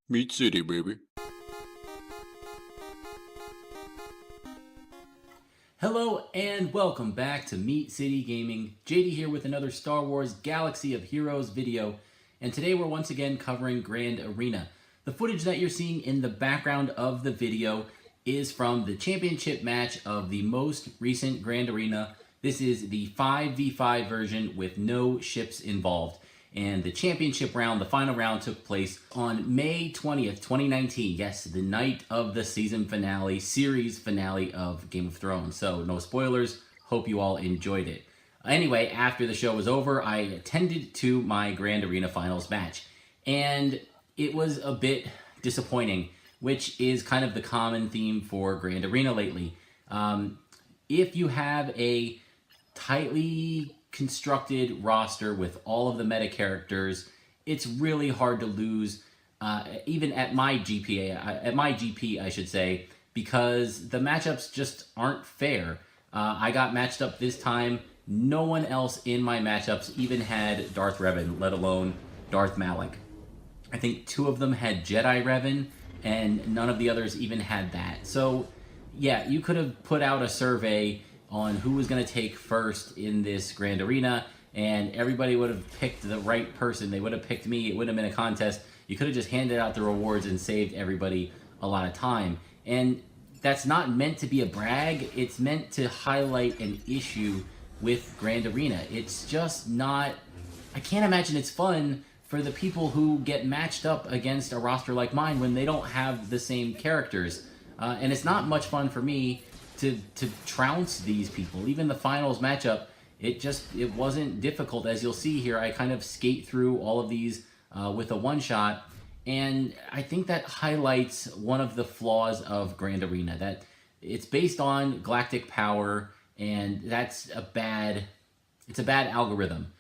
Meat City, baby. Hello and welcome back to Meat City Gaming. JD here with another Star Wars Galaxy of Heroes video, and today we're once again covering Grand Arena. The footage that you're seeing in the background of the video is from the championship match of the most recent Grand Arena. This is the 5v5 version with no ships involved. And the championship round, the final round, took place on May 20th, 2019. Yes, the night of the season finale, series finale of Game of Thrones. So no spoilers. Hope you all enjoyed it. Anyway, after the show was over, I attended to my Grand Arena Finals match. And it was a bit disappointing, which is kind of the common theme for Grand Arena lately. If you have a tightly constructed roster with all of the meta characters, it's really hard to lose, even at my GP, I should say, because the matchups just aren't fair. I got matched up this time. No one else in my matchups even had Darth Revan, let alone Darth Malak. I think two of them had Jedi Revan, and none of the others even had that. So, yeah, you could have put out a survey on who was going to take first in this Grand Arena, and everybody would have picked the right person. They would have picked me. It wouldn't have been a contest. You could have just handed out the rewards and saved everybody a lot of time. And that's not meant to be a brag. It's meant to highlight an issue with Grand Arena. It's just not... I can't imagine it's fun for the people who get matched up against a roster like mine when they don't have the same characters. And it's not much fun for me to trounce these people. Even the finals matchup, it wasn't difficult. As you'll see here, I kind of skate through all of these with a one-shot, and I think that highlights one of the flaws of Grand Arena, that it's based on galactic power, and it's a bad algorithm.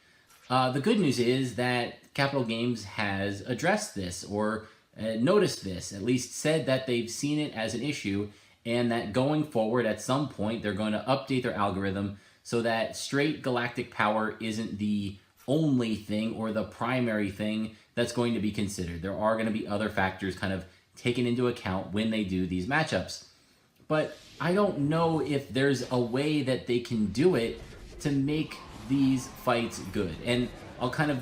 The good news is that Capital Games has addressed this, or noticed this, at least said that they've seen it as an issue, and that going forward at some point they're going to update their algorithm so that straight galactic power isn't the only thing or the primary thing that's going to be considered. There are going to be other factors kind of taken into account when they do these matchups. But I don't know if there's a way that they can do it to make these fights good. And I'll kind of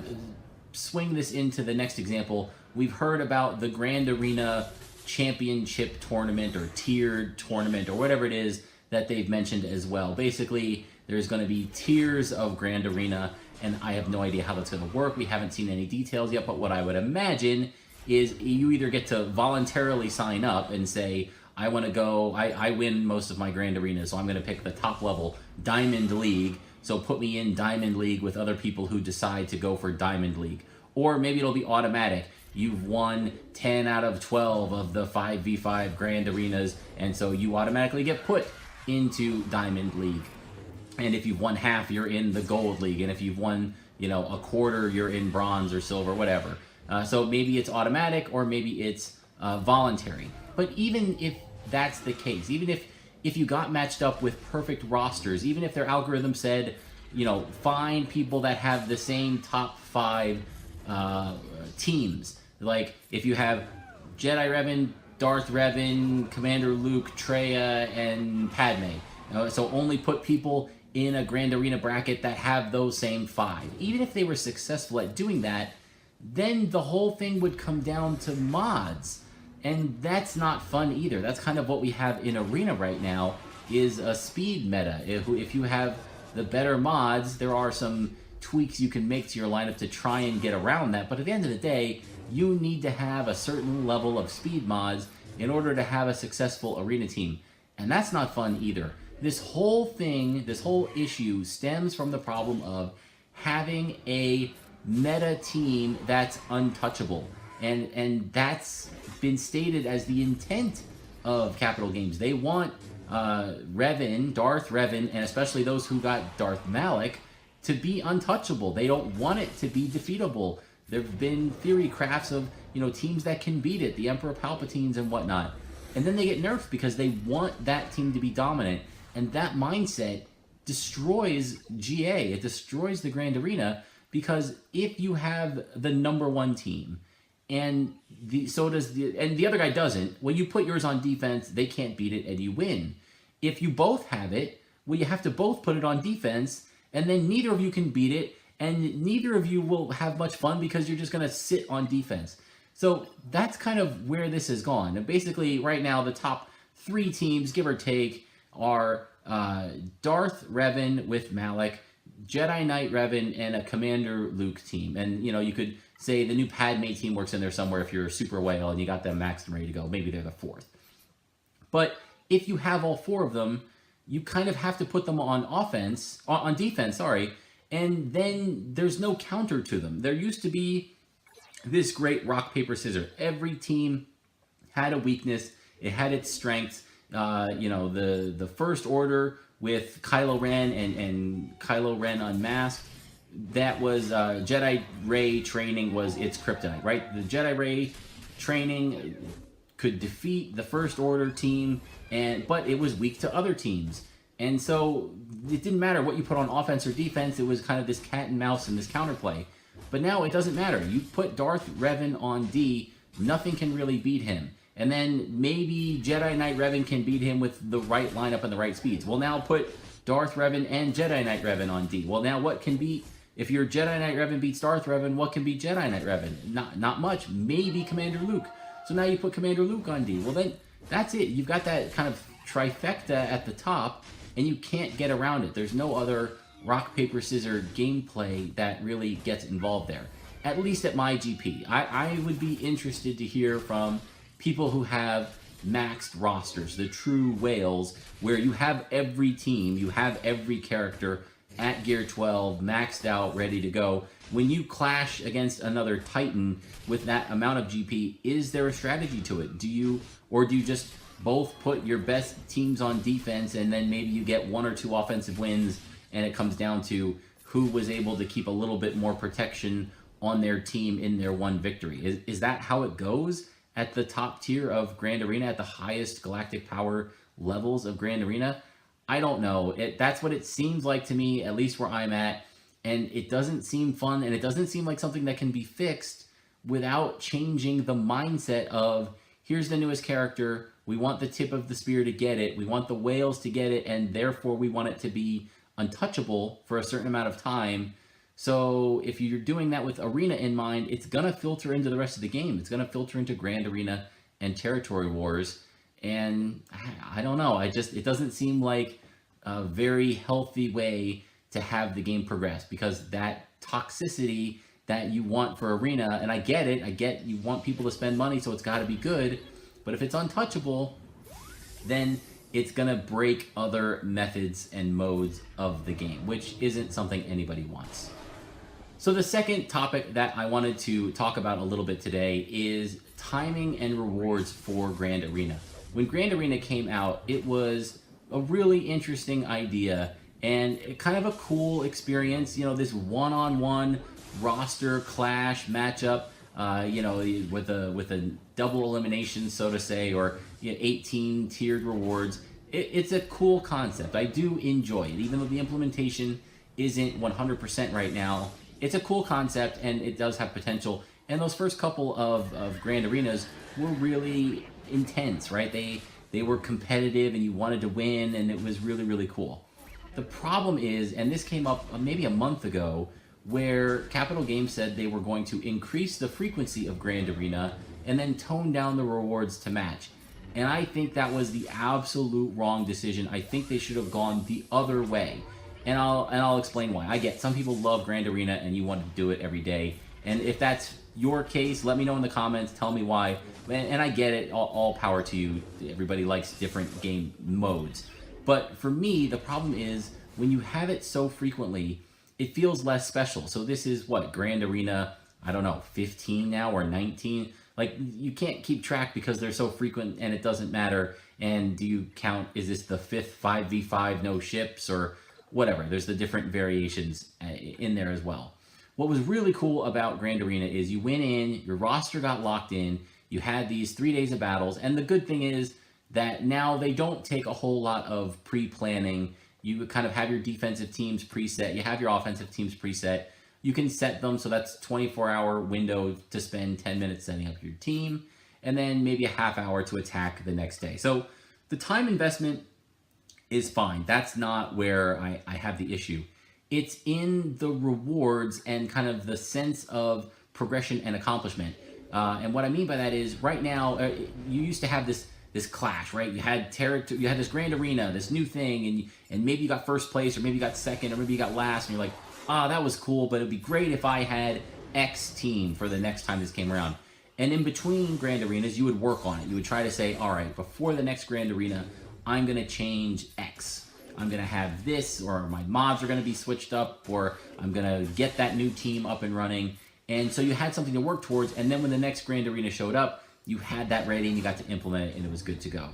swing this into the next example. We've heard about the Grand Arena championship tournament or tiered tournament or whatever it is that they've mentioned as well. Basically, there's going to be tiers of Grand Arena, and I have no idea how that's going to work. We haven't seen any details yet, but what I would imagine is you either get to voluntarily sign up and say, I want to go, I win most of my Grand Arenas, so I'm going to pick the top level Diamond League, so put me in Diamond League with other people who decide to go for Diamond League. Or maybe it'll be automatic. You've won 10 out of 12 of the 5v5 Grand Arenas, and so you automatically get put into Diamond League. And if you've won half, you're in the Gold League, and if you've won, a quarter, you're in Bronze or Silver, whatever. So maybe it's automatic, or maybe it's voluntary. But even if that's the case, even if you got matched up with perfect rosters, even if their algorithm said, find people that have the same top 5 teams. Like, if you have Jedi Revan, Darth Revan, Commander Luke, Traya, and Padme. So only put people in a Grand Arena bracket that have those same 5. Even if they were successful at doing that, then the whole thing would come down to mods. And that's not fun either. That's kind of what we have in Arena right now, is a speed meta. If you have the better mods, there are some tweaks you can make to your lineup to try and get around that, but at the end of the day, you need to have a certain level of speed mods in order to have a successful arena team, and that's not fun either. This whole thing, this whole issue stems from the problem of having a meta team that's untouchable, and that's been stated as the intent of Capital Games. They want Revan, Darth Revan, and especially those who got Darth Malak, to be untouchable. They don't want it to be defeatable. There have been theory crafts of, teams that can beat it, the Emperor Palpatines and whatnot. And then they get nerfed because they want that team to be dominant. And that mindset destroys GA. It destroys the Grand Arena, because if you have the #1 team and and the other guy doesn't. When you put yours on defense, they can't beat it and you win. If you both have it, well, you have to both put it on defense, and then neither of you can beat it, and neither of you will have much fun because you're just going to sit on defense. So that's kind of where this has gone. And basically, right now, the top 3 teams, give or take, are Darth Revan with Malak, Jedi Knight Revan, and a Commander Luke team. And, you know, you could say the new Padme team works in there somewhere if you're a super whale and you got them maxed and ready to go. Maybe they're the 4th. But if you have all 4 of them, you kind of have to put them on defense, and then there's no counter to them. There used to be this great rock, paper, scissors. Every team had a weakness. It had its strengths. You know, the First Order with Kylo Ren and Kylo Ren Unmasked, that was Jedi Ray training was its kryptonite, right? The Jedi Ray training could defeat the First Order team, but it was weak to other teams. And so it didn't matter what you put on offense or defense. It was kind of this cat and mouse and this counterplay. But now it doesn't matter. You put Darth Revan on D, nothing can really beat him. And then maybe Jedi Knight Revan can beat him with the right lineup and the right speeds. Well, now put Darth Revan and Jedi Knight Revan on D. Well, now what can beat, if your Jedi Knight Revan beats Darth Revan, what can beat Jedi Knight Revan? Not much. Maybe Commander Luke. So now you put Commander Luke on D. Well, then that's it. You've got that kind of trifecta at the top, and you can't get around it. There's no other rock, paper, scissors gameplay that really gets involved there. At least at my GP. I would be interested to hear from people who have maxed rosters, the true whales, where you have every team, you have every character at gear 12, maxed out, ready to go. When you clash against another Titan with that amount of GP, is there a strategy to it? Do you just both put your best teams on defense and then maybe you get 1 or 2 offensive wins and it comes down to who was able to keep a little bit more protection on their team in their one victory? Is that how it goes at the top tier of Grand Arena, at the highest galactic power levels of Grand Arena? I don't know. That's what it seems like to me, at least where I'm at. And it doesn't seem fun, and it doesn't seem like something that can be fixed without changing the mindset of, here's the newest character, we want the tip of the spear to get it, we want the whales to get it, and therefore we want it to be untouchable for a certain amount of time. So if you're doing that with Arena in mind, it's going to filter into the rest of the game. It's going to filter into Grand Arena and Territory Wars. And I don't know. It doesn't seem like a very healthy way to have the game progress, because that toxicity that you want for Arena, and I get it. I get you want people to spend money, so it's got to be good. But if it's untouchable, then it's going to break other methods and modes of the game, which isn't something anybody wants. So the second topic that I wanted to talk about a little bit today is timing and rewards for Grand Arena. When Grand Arena came out, it was a really interesting idea and kind of a cool experience. You know, this one-on-one roster clash matchup, you know, with a double elimination, so to say, or 18 tiered rewards. It's a cool concept. I do enjoy it, even though the implementation isn't 100% right now. It's a cool concept, and it does have potential. And those first couple of Grand Arenas were really intense, right? They were competitive, and you wanted to win, and it was really, really cool. The problem is, and this came up maybe a month ago, where Capital Games said they were going to increase the frequency of Grand Arena and then tone down the rewards to match. And I think that was the absolute wrong decision. I think they should have gone the other way. And I'll explain why. I get some people love Grand Arena and you want to do it every day. And if that's your case, let me know in the comments. Tell me why. And I get it. All power to you. Everybody likes different game modes. But for me, the problem is when you have it so frequently, it feels less special. So this is what, Grand Arena, I don't know, 15 now or 19? Like, you can't keep track because they're so frequent and it doesn't matter. And do you count, is this the 5th 5v5 no ships or whatever? There's the different variations in there as well. What was really cool about Grand Arena is you went in, your roster got locked in, you had these 3 days of battles, and the good thing is that now they don't take a whole lot of pre-planning. You kind of have your defensive teams preset, you have your offensive teams preset. you can set them so that's 24-hour window to spend 10 minutes setting up your team, and then maybe a half hour to attack the next day. So the time investment is fine. That's not where I have the issue. It's in the rewards and kind of the sense of progression and accomplishment. And what I mean by that is right now, you used to have this clash, right? You had this grand arena, this new thing, and maybe you got first place, or maybe you got second, or maybe you got last, and you're like, that was cool, but it'd be great if I had X team for the next time this came around. And in between grand arenas, you would work on it. You would try to say, all right, before the next grand arena, I'm gonna change X. I'm gonna have this, or my mods are gonna be switched up, or I'm gonna get that new team up and running. And so you had something to work towards, and then when the next grand arena showed up, you had that ready and you got to implement it and it was good to go.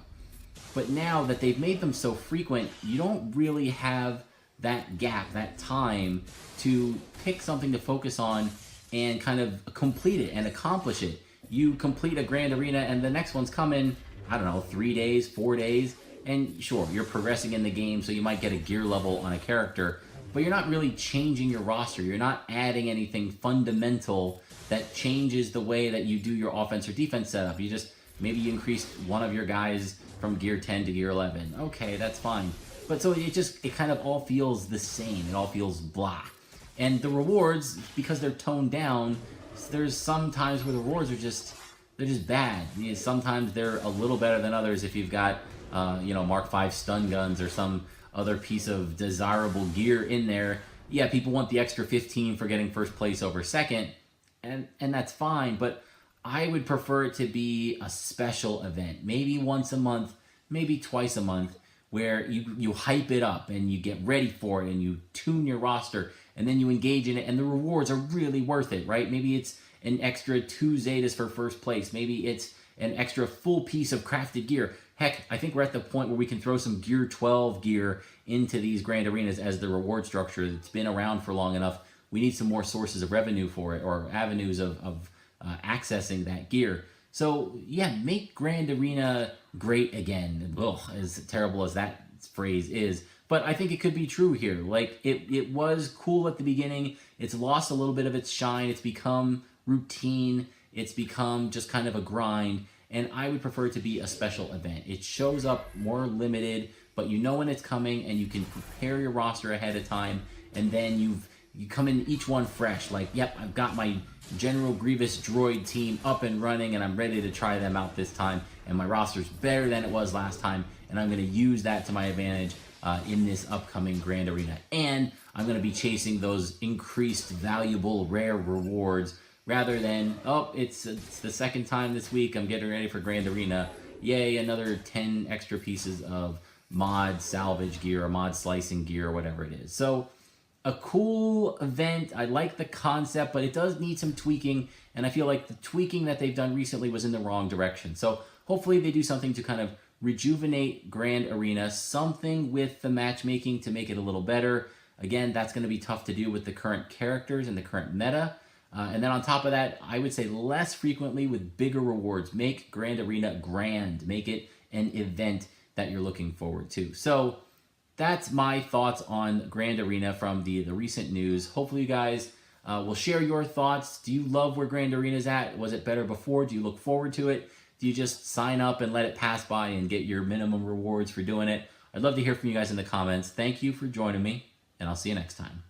But now that they've made them so frequent, you don't really have that gap, that time to pick something to focus on and kind of complete it and accomplish it. You complete a grand arena and the next one's coming, I don't know, 3 days, 4 days, and sure, you're progressing in the game, so you might get a gear level on a character, but you're not really changing your roster. You're not adding anything fundamental that changes the way that you do your offense or defense setup. You just, maybe you increased one of your guys from gear 10 to gear 11. Okay, that's fine. But so it kind of all feels the same. It all feels blah. And the rewards, because they're toned down, there's some times where the rewards are they're just bad. Sometimes they're a little better than others if you've got, Mark 5 stun guns or some other piece of desirable gear in there. Yeah, people want the extra 15 for getting first place over second, and that's fine, but I would prefer it to be a special event, maybe once a month, maybe twice a month, where you hype it up and you get ready for it and you tune your roster and then you engage in it and the rewards are really worth it, right? Maybe it's an extra 2 Zetas for first place. Maybe it's an extra full piece of crafted gear. Heck, I think we're at the point where we can throw some Gear 12 gear into these grand arenas as the reward structure. It's been around for long enough. We need some more sources of revenue for it, or avenues of accessing that gear. So yeah, make Grand Arena great again. Ugh, as terrible as that phrase is, but I think it could be true here. Like it was cool at the beginning. It's lost a little bit of its shine. It's become routine. It's become just kind of a grind. And I would prefer it to be a special event. It shows up more limited, but you know when it's coming and you can prepare your roster ahead of time. And then you come in each one fresh. Like, yep, I've got my General Grievous droid team up and running and I'm ready to try them out this time. And my roster's better than it was last time. And I'm going to use that to my advantage in this upcoming Grand Arena. And I'm going to be chasing those increased valuable rare rewards rather than, oh, it's the second time this week I'm getting ready for Grand Arena. Yay, another 10 extra pieces of mod salvage gear or mod slicing gear or whatever it is. So a cool event. I like the concept, but it does need some tweaking, and I feel like the tweaking that they've done recently was in the wrong direction. So hopefully they do something to kind of rejuvenate Grand Arena, something with the matchmaking to make it a little better. Again, that's going to be tough to do with the current characters and the current meta. And then on top of that, I would say less frequently with bigger rewards. Make Grand Arena grand. Make it an event that you're looking forward to. So that's my thoughts on Grand Arena from the recent news. Hopefully you guys will share your thoughts. Do you love where Grand Arena is at? Was it better before? Do you look forward to it? Do you just sign up and let it pass by and get your minimum rewards for doing it? I'd love to hear from you guys in the comments. Thank you for joining me, and I'll see you next time.